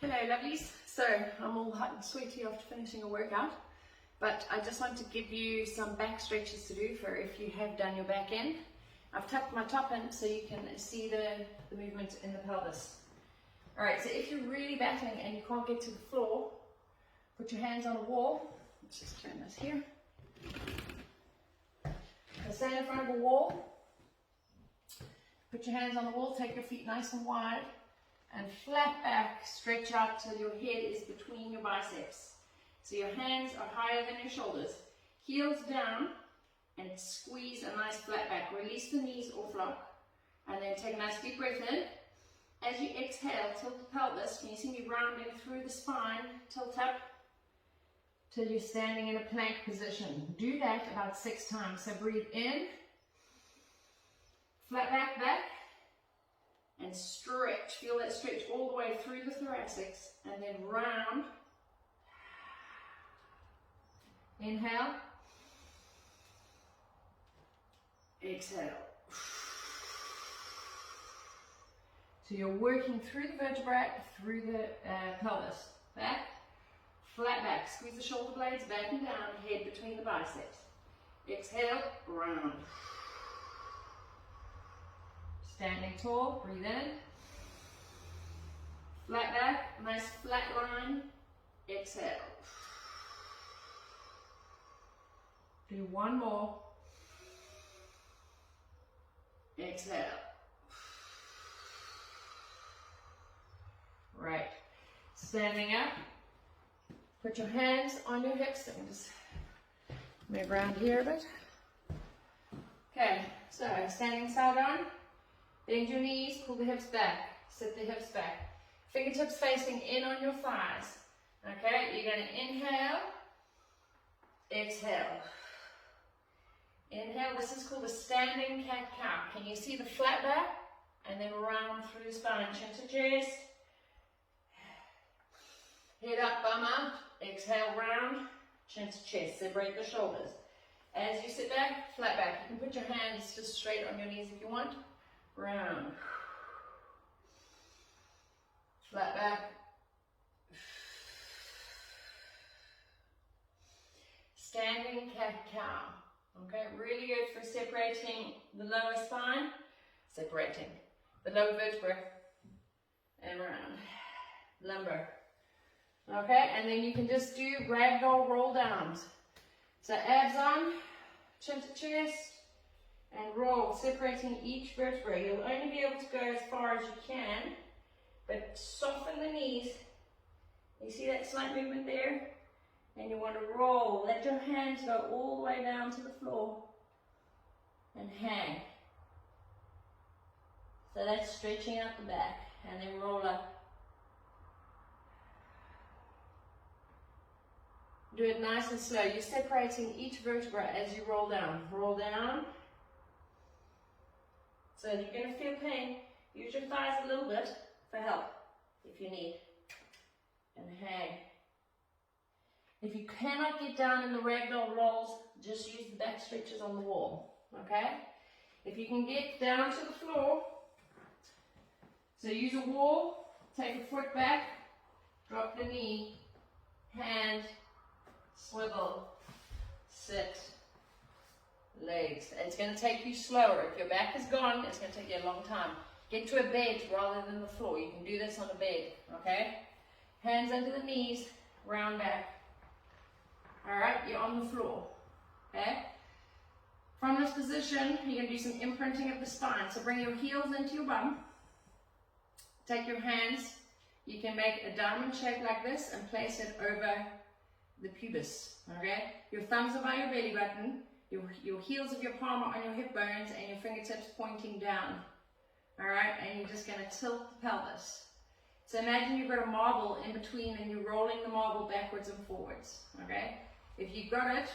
Hello lovelies, so I'm all hot and sweaty after finishing a workout, but I just want to give you some back stretches to do for if you have done your back end. I've tucked my top in so you can see the movement in the pelvis. Alright, so if you're really battling and you can't get to the floor, put your hands on a wall. Let's just turn this here. So stand in front of a wall, put your hands on the wall, take your feet nice and wide, and flat back, stretch out till your head is between your biceps. So your hands are higher than your shoulders. Heels down and squeeze a nice flat back. Release the knees off lock and then take a nice deep breath in. As you exhale, tilt the pelvis. Can you see me rounding through the spine? Tilt up till you're standing in a plank position. Do that about 6 times. So breathe in, flat back, back. And stretch, feel that stretch all the way through the thoracics, and then round. Inhale. Exhale. So you're working through the vertebrae, through the pelvis. Back, flat back. Squeeze the shoulder blades back and down, head between the biceps. Exhale, round. Standing tall, breathe in. Flat back, nice flat line. Exhale. Do one more. Exhale. Right. Standing up. Put your hands on your hips. And just move around here a bit. Okay, so standing side on. Bend your knees, pull the hips back, sit the hips back. Fingertips facing in on your thighs. Okay, you're going to inhale, exhale. Inhale, this is called a standing cat-cow. Can you see the flat back? And then round through the spine, chin to chest. Head up, bum out. Exhale, round, chin to chest. Separate the shoulders. As you sit back, flat back. You can put your hands just straight on your knees if you want. Round, flat back, standing cat-cow. Okay, really good for separating the lower spine, separating the lower vertebra, and round, lumbar. Okay, and then you can just do ragdoll roll downs. So abs on, chin to chest, and roll, separating each vertebrae. You'll only be able to go as far as you can, but soften the knees. You see that slight movement there? And you want to roll. Let your hands go all the way down to the floor and hang. So that's stretching out the back, and then roll up. Do it nice and slow. You're separating each vertebra as you roll down. Roll down. So if you're going to feel pain, use your thighs a little bit for help if you need. And hang. If you cannot get down in the ragdoll rolls, just use the back stretches on the wall. Okay? If you can get down to the floor, so use a wall, take a foot back, drop the knee, hand, swivel, sit. Legs. It's going to take you slower. If your back is gone, it's going to take you a long time. Get to a bed rather than the floor. You can do this on a bed, okay? Hands under the knees, round back. Alright, you're on the floor, okay? From this position, you're going to do some imprinting of the spine. So bring your heels into your bum. Take your hands. You can make a diamond shape like this and place it over the pubis, okay? Your thumbs are by your belly button. Your heels of your palm are on your hip bones and your fingertips pointing down. Alright, and you're just going to tilt the pelvis. So imagine you've got a marble in between and you're rolling the marble backwards and forwards. Okay? If you've got it,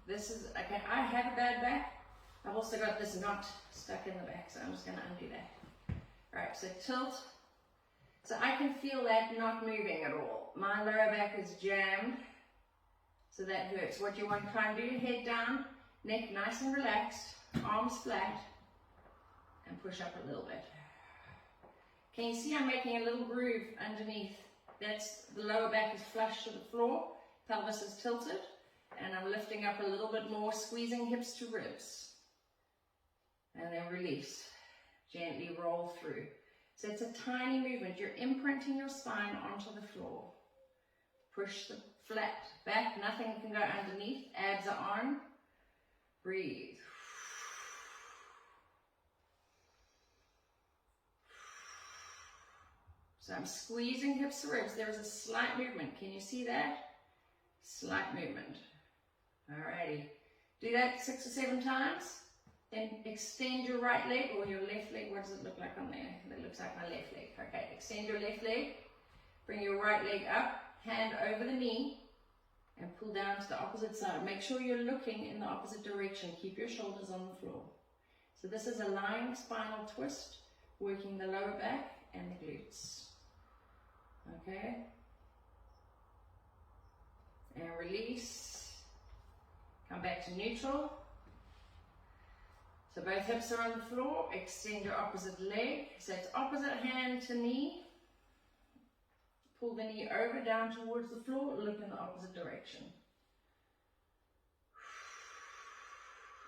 this is, okay, I have a bad back. I've also got this knot stuck in the back, so I'm just going to undo that. Alright, so tilt. So I can feel that not moving at all. My lower back is jammed, so that hurts. What you want to try and do, head down, neck nice and relaxed, arms flat, and push up a little bit. Can you see I'm making a little groove underneath That's the lower back is flush to the floor, pelvis is tilted, and I'm lifting up a little bit more, squeezing hips to ribs. And then release. Gently roll through. So it's a tiny movement. You're imprinting your spine onto the floor. Push the flat back. Nothing can go underneath. Abs are on. Breathe. So I'm squeezing hips to ribs. There is a slight movement. Can you see that? Slight movement. Alrighty. Do that 6 or 7 times. Then extend your right leg or your left leg. What does it look like on there? That looks like my left leg. Okay, extend your left leg. Bring your right leg up. Hand over the knee. And pull down to the opposite side. Make sure you're looking in the opposite direction. Keep your shoulders on the floor. So this is a lying spinal twist, working the lower back and the glutes. Okay? And release. Come back to neutral. So both hips are on the floor. Extend your opposite leg. So it's opposite hand to knee. Pull the knee over, down towards the floor. Look in the opposite direction.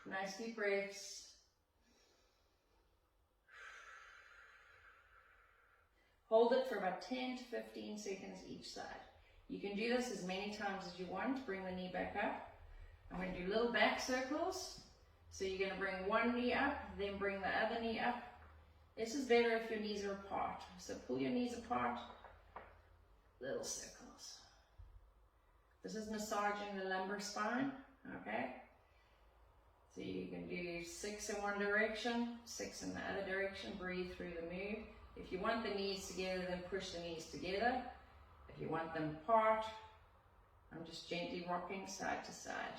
Nice deep breaths. Hold it for about 10 to 15 seconds each side. You can do this as many times as you want. Bring the knee back up. I'm going to do little back circles. So you're going to bring one knee up, then bring the other knee up. This is better if your knees are apart. So pull your knees apart, little circles. This is massaging the lumbar spine, okay? So you can do 6 in one direction, 6 in the other direction. Breathe through the move. If you want the knees together, then push the knees together. If you want them apart, I'm just gently rocking side to side.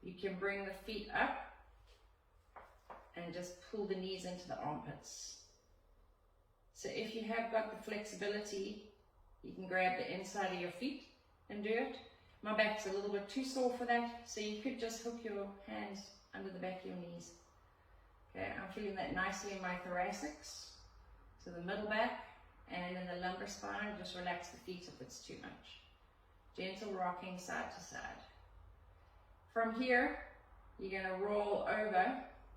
You can bring the feet up and just pull the knees into the armpits. So if you have got the flexibility, you can grab the inside of your feet and do it. My back's a little bit too sore for that, so you could just hook your hands under the back of your knees. Okay, I'm feeling that nicely in my thoracics. So the middle back and in the lumbar spine, just relax the feet if it's too much. Gentle rocking side to side. From here, you're going to roll over.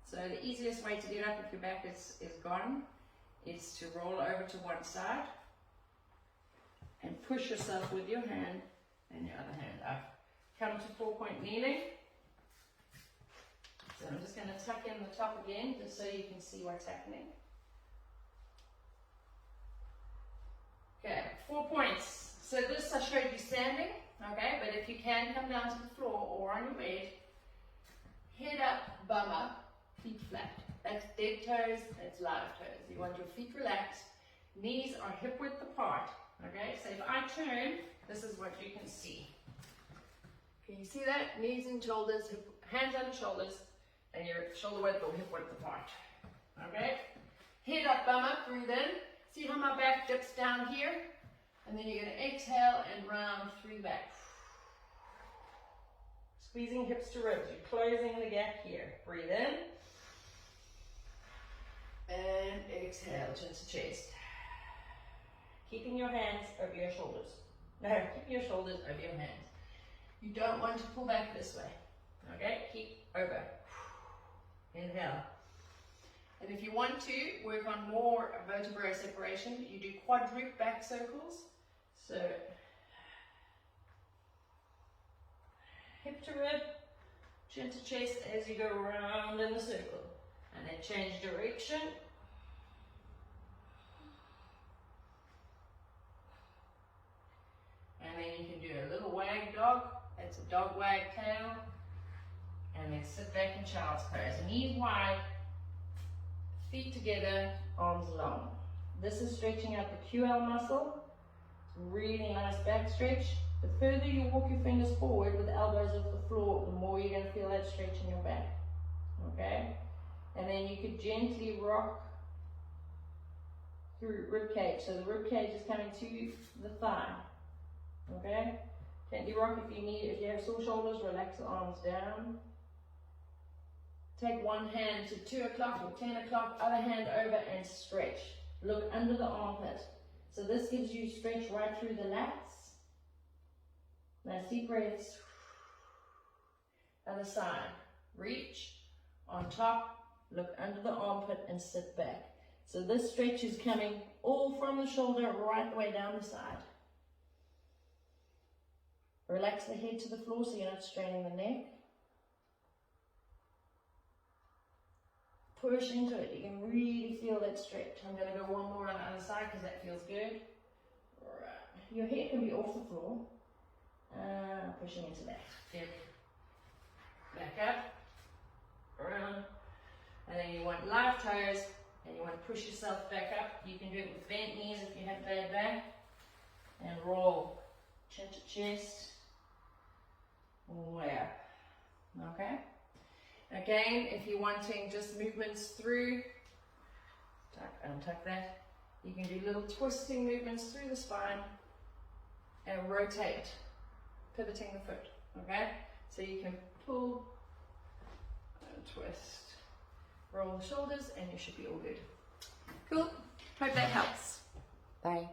So the easiest way to get up if your back is gone is to roll over to one side and push yourself with your hand and your other hand up. Come to 4-point kneeling. So I'm just going to tuck in the top again just so you can see what's happening. Okay, 4 points. So this I showed you standing. Okay, but if you can come down to the floor or on your bed, head up, bum up, feet flat. That's dead toes, that's live toes. You want your feet relaxed, knees are hip width apart. Okay, so if I turn, this is what you can see. Can you see that? Knees and shoulders, hands on the shoulders, and your shoulder width or hip width apart. Okay, head up, bum up, breathe in. See how my back dips down here? And then you're going to exhale and round through back. Squeezing hips to ribs. You're closing the gap here. Breathe in. And exhale, chin to chest. Keeping your hands over your shoulders. No, keeping your shoulders over your hands. You don't want to pull back this way. Okay, keep over. Inhale. And if you want to work on more vertebrae separation, you do quadruped back circles. So, hip to rib, chin to chest as you go around in the circle. And then change direction. And then you can do a little wag dog. That's a dog wag tail. And then sit back in child's pose. Knees wide, feet together, arms long. This is stretching out the QL muscle. Really nice back stretch. The further you walk your fingers forward with the elbows off the floor, the more you're going to feel that stretch in your back. Okay? And then you could gently rock through rib cage. So the rib cage is coming to the thigh. Okay? Gently rock if you need. If you have sore shoulders, relax the arms down. Take one hand to 2 o'clock or 10 o'clock, other hand over and stretch. Look under the armpit. So this gives you stretch right through the lats. Nice deep breaths. Other side. Reach on top, look under the armpit and sit back. So this stretch is coming all from the shoulder right the way down the side. Relax the head to the floor so you're not straining the neck. Push into it. You can really feel that stretch. I'm going to go one more on the other side because that feels good. Right. Your head can be off the floor. Pushing into that. There. Back up. Around. And then you want live toes. And you want to push yourself back up. You can do it with bent knees if you have bad back. And roll. Chin to chest. All the way up. Okay? Again, if you're wanting just movements through, untuck that. You can do little twisting movements through the spine and rotate, pivoting the foot. Okay? So you can pull and twist. Roll the shoulders and you should be all good. Cool. Hope that helps. Bye.